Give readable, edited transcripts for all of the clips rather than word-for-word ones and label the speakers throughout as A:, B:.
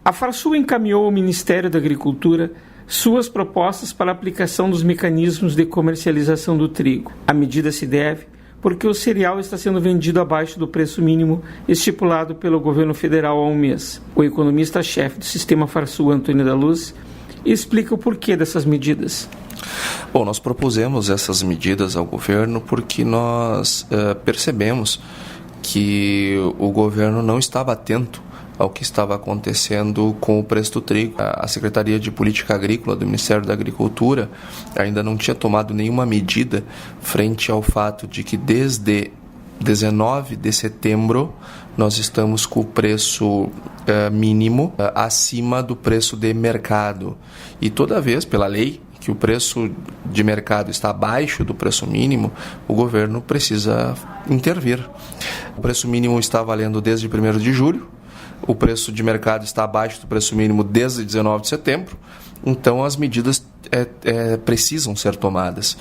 A: A Farsul encaminhou ao Ministério da Agricultura suas propostas para a aplicação dos mecanismos de comercialização do trigo. A medida se deve porque o cereal está sendo vendido abaixo do preço mínimo estipulado pelo governo federal há um mês. O economista-chefe do sistema Farsul, Antônio da Luz, explica o porquê dessas medidas.
B: Bom, nós propusemos essas medidas ao governo porque nós percebemos que o governo não estava atento ao que estava acontecendo com o preço do trigo. A Secretaria de Política Agrícola do Ministério da Agricultura ainda não tinha tomado nenhuma medida frente ao fato de que desde 19 de setembro nós estamos com o preço mínimo acima do preço de mercado. E toda vez, pela lei, que o preço de mercado está abaixo do preço mínimo, o governo precisa intervir. O preço mínimo está valendo desde 1º de julho, o preço de mercado está abaixo do preço mínimo desde 19 de setembro, então as medidas precisam ser tomadas.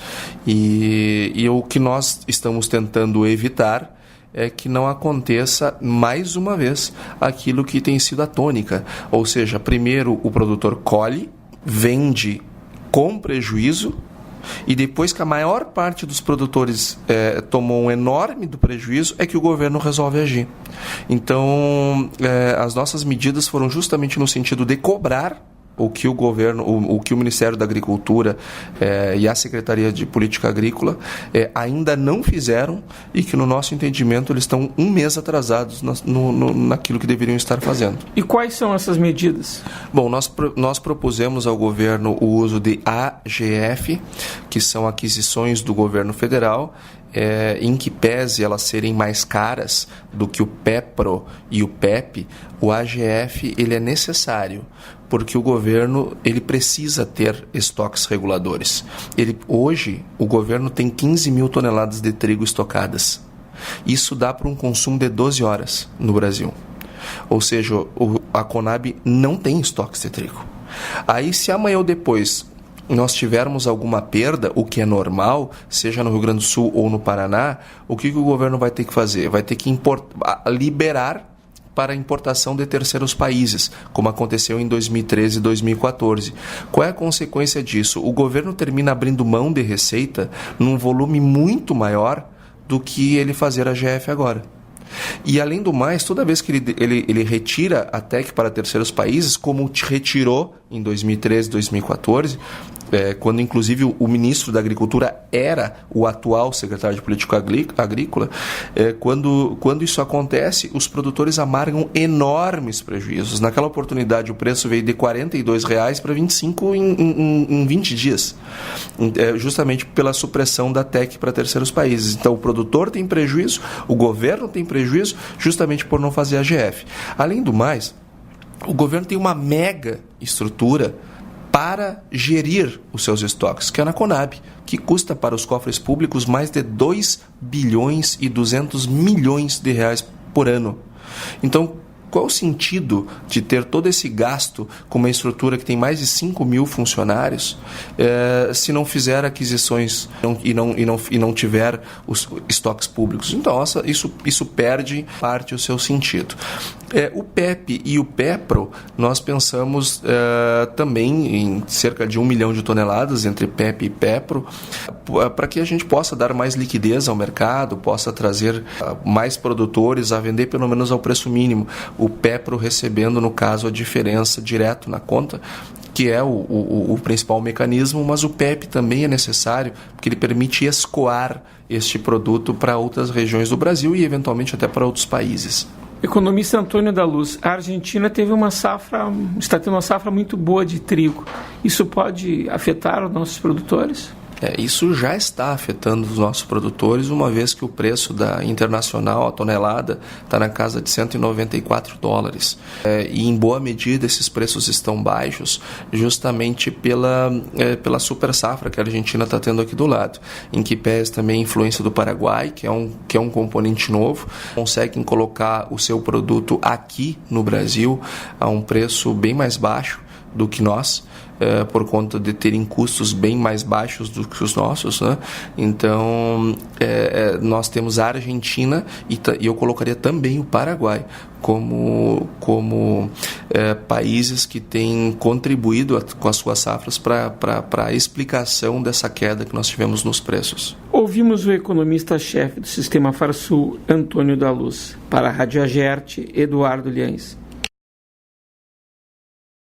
B: E o que nós estamos tentando evitar é que não aconteça mais uma vez aquilo que tem sido a tônica, ou seja, primeiro o produtor colhe, vende com prejuízo, e depois que a maior parte dos produtores tomou um enorme do prejuízo, é que o governo resolve agir. Então, as nossas medidas foram justamente no sentido de cobrar o que o governo, o que o Ministério da Agricultura e a Secretaria de Política Agrícola ainda não fizeram, e que, no nosso entendimento, eles estão um mês atrasados naquilo que deveriam estar fazendo.
A: E quais são essas medidas?
B: Bom, nós propusemos ao governo o uso de AGF, que são aquisições do governo federal, em que pese elas serem mais caras do que o PEPRO e o PEP, o AGF ele é necessário, porque o governo ele precisa ter estoques reguladores. Hoje, o governo tem 15 mil toneladas de trigo estocadas. Isso dá para um consumo de 12 horas no Brasil. Ou seja, a Conab não tem estoques de trigo. Aí, se amanhã ou depois nós tivermos alguma perda, o que é normal, seja no Rio Grande do Sul ou no Paraná, o que o governo vai ter que fazer? Vai ter que liberar para a importação de terceiros países, como aconteceu em 2013 e 2014. Qual é a consequência disso? O governo termina abrindo mão de receita num volume muito maior do que ele fazer a AGF agora. E, além do mais, toda vez que ele retira a TEC para terceiros países, como retirou em 2013 e 2014, quando inclusive o ministro da Agricultura era o atual secretário de Política Agrícola, quando isso acontece, os produtores amargam enormes prejuízos. Naquela oportunidade, o preço veio de R$ 42 para R$ 25 em 20 dias, justamente pela supressão da TEC para terceiros países. Então, o produtor tem prejuízo, o governo tem prejuízo, justamente por não fazer a AGF. Além do mais, o governo tem uma mega estrutura para gerir os seus estoques, que é na Conab, que custa para os cofres públicos mais de 2 bilhões e 200 milhões de reais por ano. Então, qual o sentido de ter todo esse gasto com uma estrutura que tem mais de 5 mil funcionários se não fizer aquisições e não tiver os estoques públicos? Então, isso perde parte do seu sentido. O PEP e o PEPRO, nós pensamos também em cerca de 1 milhão de toneladas entre PEP e PEPRO, para que a gente possa dar mais liquidez ao mercado, possa trazer mais produtores a vender pelo menos ao preço mínimo. O PEPRO recebendo, no caso, a diferença direto na conta, que é o principal mecanismo, mas o PEP também é necessário, porque ele permite escoar este produto para outras regiões do Brasil e, eventualmente, até para outros países.
A: Economista Antônio da Luz, a Argentina está tendo uma safra muito boa de trigo. Isso pode afetar os nossos produtores?
B: Isso já está afetando os nossos produtores, uma vez que o preço da internacional, a tonelada, está na casa de $194. E, em boa medida, esses preços estão baixos justamente pela super safra que a Argentina está tendo aqui do lado, em que pese também a influência do Paraguai, que é um componente novo, conseguem colocar o seu produto aqui no Brasil a um preço bem mais baixo do que nós, por conta de terem custos bem mais baixos do que os nossos, né? Então, nós temos a Argentina e eu colocaria também o Paraguai como países que têm contribuído com as suas safras para a explicação dessa queda que nós tivemos nos preços.
A: Ouvimos o economista-chefe do Sistema Farsul, Antônio da Luz. Para a Rádio Agerte, Eduardo Liães.